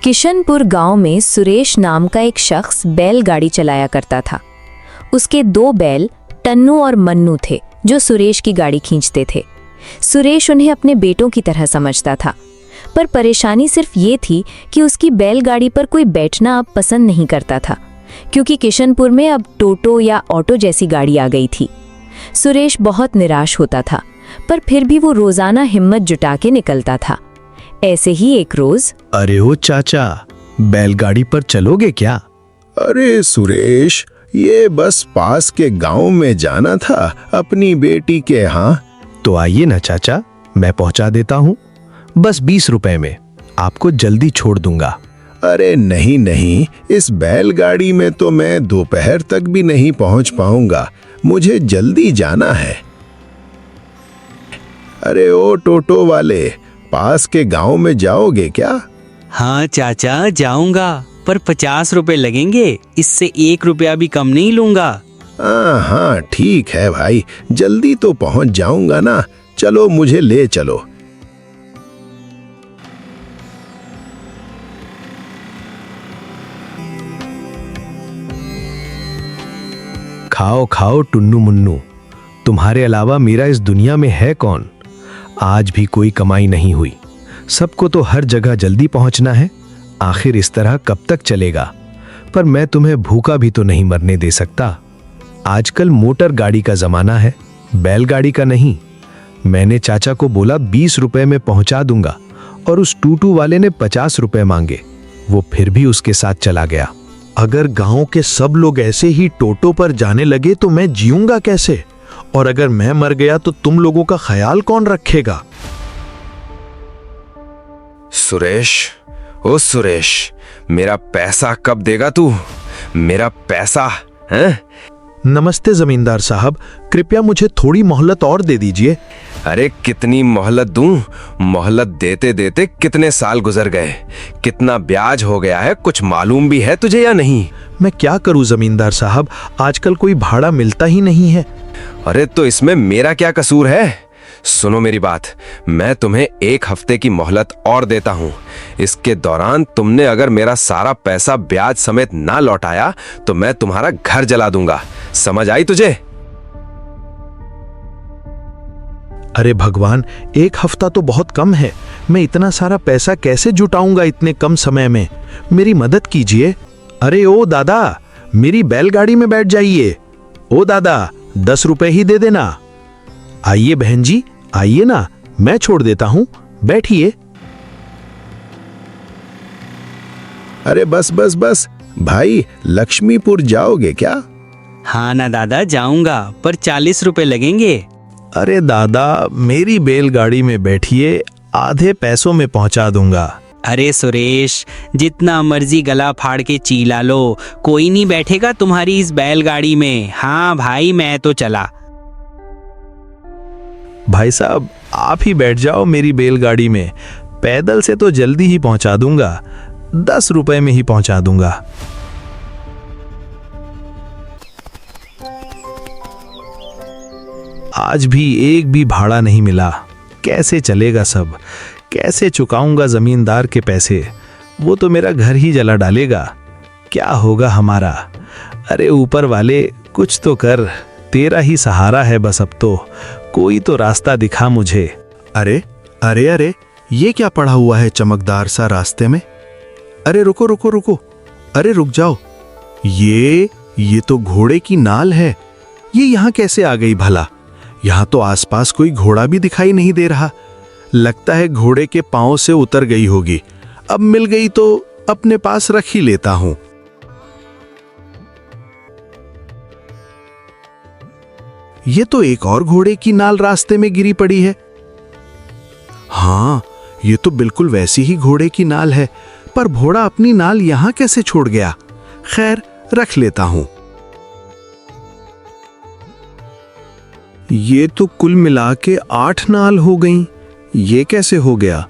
किशनपुर गांव में सुरेश नाम का एक शख्स बैलगाड़ी चलाया करता था। उसके दो बैल टन्नू और मन्नू थे जो सुरेश की गाड़ी खींचते थे। सुरेश उन्हें अपने बेटों की तरह समझता था, पर परेशानी सिर्फ ये थी कि उसकी बैलगाड़ी पर कोई बैठना अब पसंद नहीं करता था, क्योंकि किशनपुर में अब टोटो या ऑटो जैसी गाड़ी आ गई थी। सुरेश बहुत निराश होता था, पर फिर भी वो रोजाना हिम्मत जुटा के निकलता था। ऐसे ही एक रोज, अरे ओ चाचा, बैलगाड़ी पर चलोगे क्या? अरे सुरेश, ये बस पास के गांव में जाना था अपनी बेटी के यहाँ। तो आइए ना चाचा, मैं पहुंचा देता हूँ। बस 20 रुपए में आपको जल्दी छोड़ दूंगा। अरे नहीं नहीं, इस बैलगाड़ी में तो मैं दोपहर तक भी नहीं पहुंच पाऊंगा, मुझे जल्दी जाना है। अरे ओ टोटो वाले, पास के गांव में जाओगे क्या? हाँ चाचा, जाऊंगा, पर 50 रुपए लगेंगे, इससे 1 रुपया भी कम नहीं लूंगा। हाँ ठीक है भाई, जल्दी तो पहुंच जाऊंगा ना, चलो मुझे ले चलो। खाओ खाओ टुन्नू मुन्नू, तुम्हारे अलावा मेरा इस दुनिया में है कौन? आज भी कोई कमाई नहीं हुई, सबको तो हर जगह जल्दी पहुंचना है। आखिर इस तरह कब तक चलेगा? पर मैं तुम्हें भूखा भी तो नहीं मरने दे सकता। आजकल मोटर गाड़ी का जमाना है, बैलगाड़ी का नहीं। मैंने चाचा को बोला 20 रुपए में पहुंचा दूंगा, और उस टूटू वाले ने 50 रुपए मांगे। वो फिर भी उसके साथ चला गया। अगर गांव के सब लोग ऐसे ही टोटो पर जाने लगे तो मैं जीऊंगा कैसे? और अगर मैं मर गया तो तुम लोगों का ख्याल कौन रखेगा? सुरेश, ओ सुरेश, मेरा पैसा कब देगा तू? मेरा पैसा हैं? नमस्ते जमींदार साहब, कृपया मुझे थोड़ी मोहलत और दे दीजिए। अरे कितनी मोहलत दूं? मोहलत देते देते कितने साल गुजर गए, कितना ब्याज हो गया है, कुछ मालूम भी है तुझे या नहीं? मैं क्या करूं जमींदार साहब, आजकल कोई भाड़ा मिलता ही नहीं है। अरे तो इसमें मेरा क्या कसूर है? सुनो मेरी बात, मैं तुम्हें 1 हफ्ते की मोहलत और देता हूं। इसके दौरान तुमने अगर मेरा सारा पैसा ब्याज समेत ना लौटाया तो मैं तुम्हारा घर जला दूंगा। समझ आई तुझे? अरे भगवान, 1 हफ्ता तो बहुत कम है। मैं इतना सारा पैसा कैसे जुटाऊंगा इतने कम समय में? मेरी मदद कीजिए। अरे ओ दादा, मेरी बैलगाड़ी में बैठ जाइए। ओ दादा, 10 रुपए ही दे देना। आइए बहन जी, आइए ना, मैं छोड़ देता हूं, बैठिए। अरे बस बस बस भाई, लक्ष्मीपुर जाओगे क्या? हाँ ना दादा, जाऊंगा, पर 40 रुपए लगेंगे। अरे दादा, मेरी बैलगाड़ी में बैठिए, आधे पैसों में पहुंचा दूंगा। अरे सुरेश, जितना मर्जी गला फाड़ के चीला लो, कोई नहीं बैठेगा तुम्हारी इस बैलगाड़ी में। हाँ भाई, मैं तो चला। भाई साहब, आप ही बैठ जाओ मेरी बैलगाड़ी में, पैदल से तो जल्दी ही पहुंचा दूंगा, 10 रुपए में ही पहुंचा दूंगा। आज भी एक भी भाड़ा नहीं मिला, कैसे चलेगा सब? कैसे चुकाऊंगा जमींदार के पैसे? वो तो मेरा घर ही जला डालेगा। क्या होगा हमारा? अरे ऊपर वाले, कुछ तो कर, तेरा ही सहारा है बस अब तो, कोई तो रास्ता दिखा मुझे। अरे अरे अरे, ये क्या पड़ा हुआ है चमकदार सा रास्ते में? अरे रुको रुको रुको, अरे रुक जाओ, ये तो घोड़े की नाल है। ये यहाँ कैसे आ गई भला? यहाँ तो आसपास कोई घोड़ा भी दिखाई नहीं दे रहा। लगता है घोड़े के पांव से उतर गई होगी। अब मिल गई तो अपने पास रख ही लेता हूं। ये तो एक और घोड़े की नाल रास्ते में गिरी पड़ी है। हाँ, ये तो बिल्कुल वैसी ही घोड़े की नाल है, पर घोड़ा अपनी नाल यहां कैसे छोड़ गया? खैर, रख लेता हूं। ये तो कुल मिला के 8 नाल हो गईं। ये कैसे हो गया?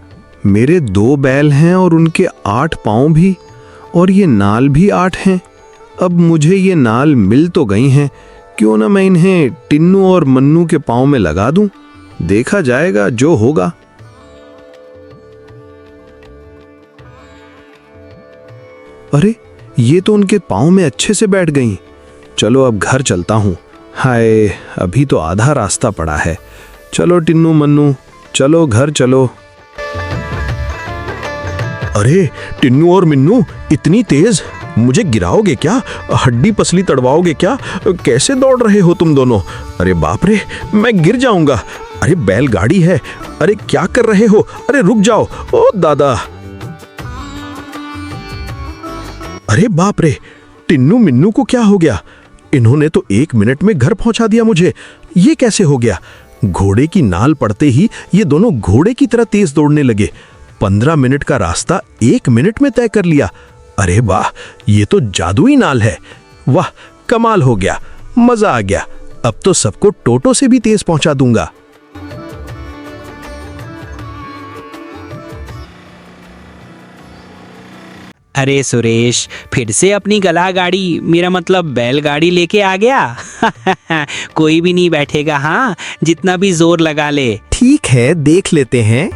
मेरे 2 बैल हैं और उनके 8 पांव भी, और ये नाल भी 8 हैं। अब मुझे ये नाल मिल तो गई हैं, क्यों ना मैं इन्हें टिन्नू और मन्नू के पांव में लगा दूं, देखा जाएगा जो होगा। अरे ये तो उनके पाँव में अच्छे से बैठ गईं। चलो अब घर चलता हूँ। हाय, अभी तो आधा रास्ता पड़ा है। चलो टिन्नू मन्नू, चलो घर चलो। अरे टिन्नू और मिन्नू, इतनी तेज, मुझे गिराओगे क्या? हड्डी पसली तड़वाओगे क्या? कैसे दौड़ रहे हो तुम दोनों? अरे बाप रे, मैं गिर जाऊंगा। अरे बैलगाड़ी है। अरे क्या कर रहे हो? अरे रुक जाओ। ओ दादा। अरे बाप रे, टिन्नू मिन्नू को क्या हो गया? इन्होंने तो 1 मिनट में घर पहुंचा दिया मुझे। ये कैसे हो गया? घोड़े की नाल पड़ते ही ये दोनों घोड़े की तरह तेज दौड़ने लगे। 15 मिनट का रास्ता 1 मिनट में तय कर लिया। अरे वाह, ये तो जादुई नाल है। वाह, कमाल हो गया, मजा आ गया। अब तो सबको टोटो से भी तेज पहुंचा दूंगा। अरे सुरेश, फिर से अपनी गला गाड़ी, मेरा मतलब बैलगाड़ी लेके आ गया। कोई भी नहीं बैठेगा, हाँ, जितना भी जोर लगा ले। ठीक है, देख लेते हैं।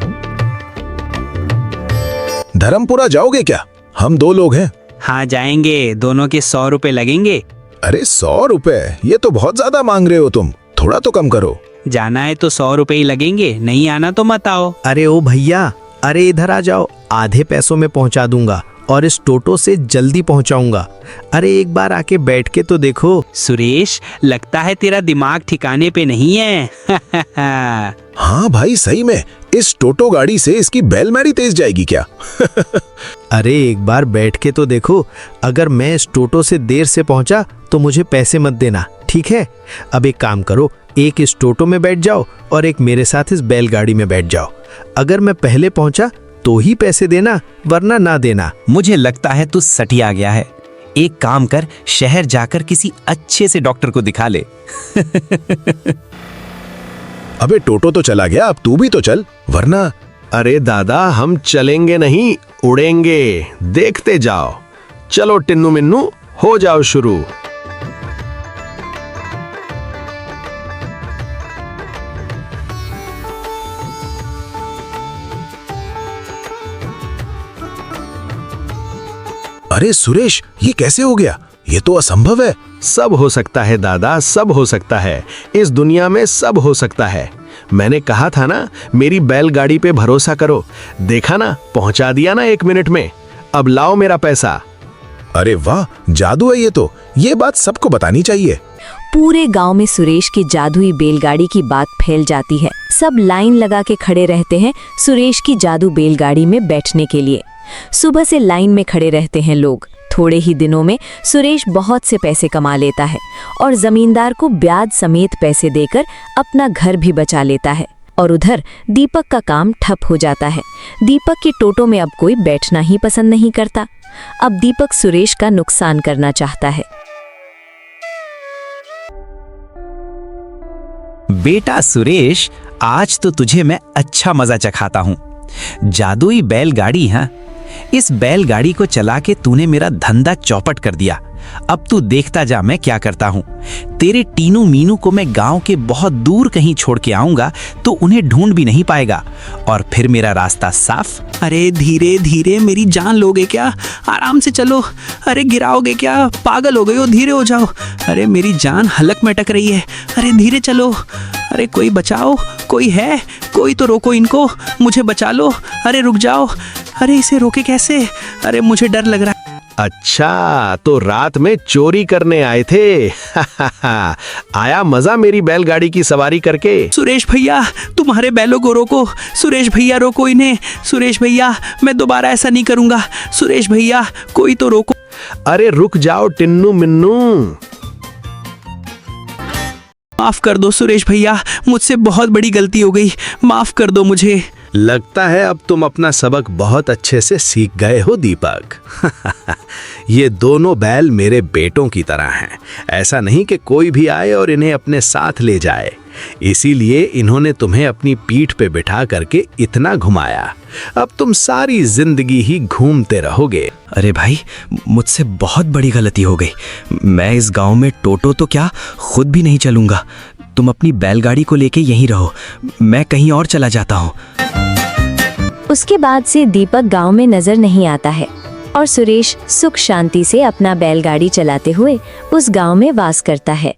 धर्मपुरा जाओगे क्या? हम 2 लोग हैं। हाँ जाएंगे, दोनों के 100 रुपए लगेंगे। अरे 100 रुपए, ये तो बहुत ज्यादा मांग रहे हो तुम, थोड़ा तो कम करो। जाना है तो 100 रुपए ही लगेंगे, नहीं आना तो मत आओ। अरे ओ भैया, अरे इधर आ जाओ, आधे पैसों में पहुंचा दूंगा और इस टोटो से जल्दी पहुंचाऊंगा। अरे एक बार आके बैठ के तो देखो। सुरेश, लगता है तेरा दिमाग ठिकाने पे नहीं है। हाँ भाई, सही में इस टोटो गाड़ी से इसकी बैलमारी तेज जाएगी क्या? अरे एक बार बैठ के तो देखो। अगर मैं इस टोटो से देर से पहुंचा तो मुझे पैसे मत देना, ठीक है? अब एक काम करो, एक इस टोटो में बैठ जाओ और एक मेरे साथ इस बैलगाड़ी में बैठ जाओ। अगर मैं पहले पहुंचा तो ही पैसे देना, वरना ना देना। मुझे लगता है तू सटिया गया है। एक काम कर, शहर जाकर किसी अच्छे से डॉक्टर को दिखा ले। अबे टोटो तो चला गया, अब तू भी तो चल, वरना। अरे दादा, हम चलेंगे नहीं, उड़ेंगे, देखते जाओ। चलो टिन्नू मिन्नू, हो जाओ शुरू। अरे सुरेश, ये कैसे हो गया? ये तो असंभव है। सब हो सकता है दादा, सब हो सकता है। इस दुनिया में सब हो सकता है। मैंने कहा था ना, मेरी बैलगाड़ी पे भरोसा करो। देखा ना, पहुंचा दिया ना 1 मिनट में। अब लाओ मेरा पैसा। अरे वाह, जादू है ये तो। ये बात सबको बतानी चाहिए। पूरे गांव में सुरेश की जादुई बैलगाड़ी की बात फैल जाती है। सब लाइन लगा के खड़े रहते हैं सुरेश की जादू बैलगाड़ी में बैठने के लिए। सुबह से लाइन में खड़े रहते हैं लोग। थोड़े ही दिनों में सुरेश बहुत से पैसे कमा लेता है और जमींदार को ब्याज समेत पैसे देकर अपना घर भी बचा लेता है। और उधर दीपक का काम ठप हो जाता है। दीपक के टोटो में अब कोई बैठना ही पसंद नहीं करता। अब दीपक सुरेश का नुकसान करना चाहता है। बेटा सुरेश, आज तो तुझे मैं अच्छा मजा चखाता हूँ। जादुई बैलगाड़ी, हाँ, इस बैलगाड़ी को चला के तूने मेरा धंधा चौपट कर दिया। अब तू देखता जा मैं क्या करता हूँ। तेरे टीनू मीनू को मैं गांव के बहुत दूर कहीं छोड़ के आऊंगा तो उन्हें ढूंढ भी नहीं पाएगा और फिर मेरा रास्ता साफ। अरे धीरे धीरे, मेरी जान लोगे क्या? आराम से चलो। अरे गिराओगे क्या? पागल हो गए हो, धीरे हो जाओ। अरे मेरी जान हलक में अटक रही है। अरे धीरे चलो। अरे कोई बचाओ, कोई है? कोई तो रोको इनको, मुझे बचा लो। अरे रुक जाओ। अरे इसे रोके कैसे? अरे मुझे डर लग रहा है। अच्छा, तो रात में चोरी करने आए थे। आया मजा मेरी बैलगाड़ी की सवारी करके। सुरेश भैया, तुम्हारे बैलों को रोको। सुरेश भैया रोको इन्हें। सुरेश भैया, मैं दोबारा ऐसा नहीं करूंगा। सुरेश भैया, कोई तो रोको। अरे रुक जाओ टिन्नू मिन्नू। माफ कर दो सुरेश भैया, मुझसे बहुत बड़ी गलती हो गई, माफ कर दो मुझे। लगता है अब तुम अपना सबक बहुत अच्छे से सीख गए हो दीपक। ये दोनों बैल मेरे बेटों की तरह हैं। ऐसा नहीं कि कोई भी आए और इन्हें अपने साथ ले जाए। इसीलिए इन्होंने तुम्हें अपनी पीठ पे बिठा करके इतना घुमाया। अब तुम सारी जिंदगी ही घूमते रहोगे। अरे भाई, मुझसे बहुत बड़ी गलती हो गई। मैं इस गांव में टोटो तो क्या, खुद भी नहीं चलूंगा। तुम अपनी बैलगाड़ी को लेके यहीं रहो, मैं कहीं और चला जाता हूँ। उसके बाद से दीपक गांव में नजर नहीं आता है। और सुरेश सुख शांति से अपना बैलगाड़ी चलाते हुए उस गांव में वास करता है।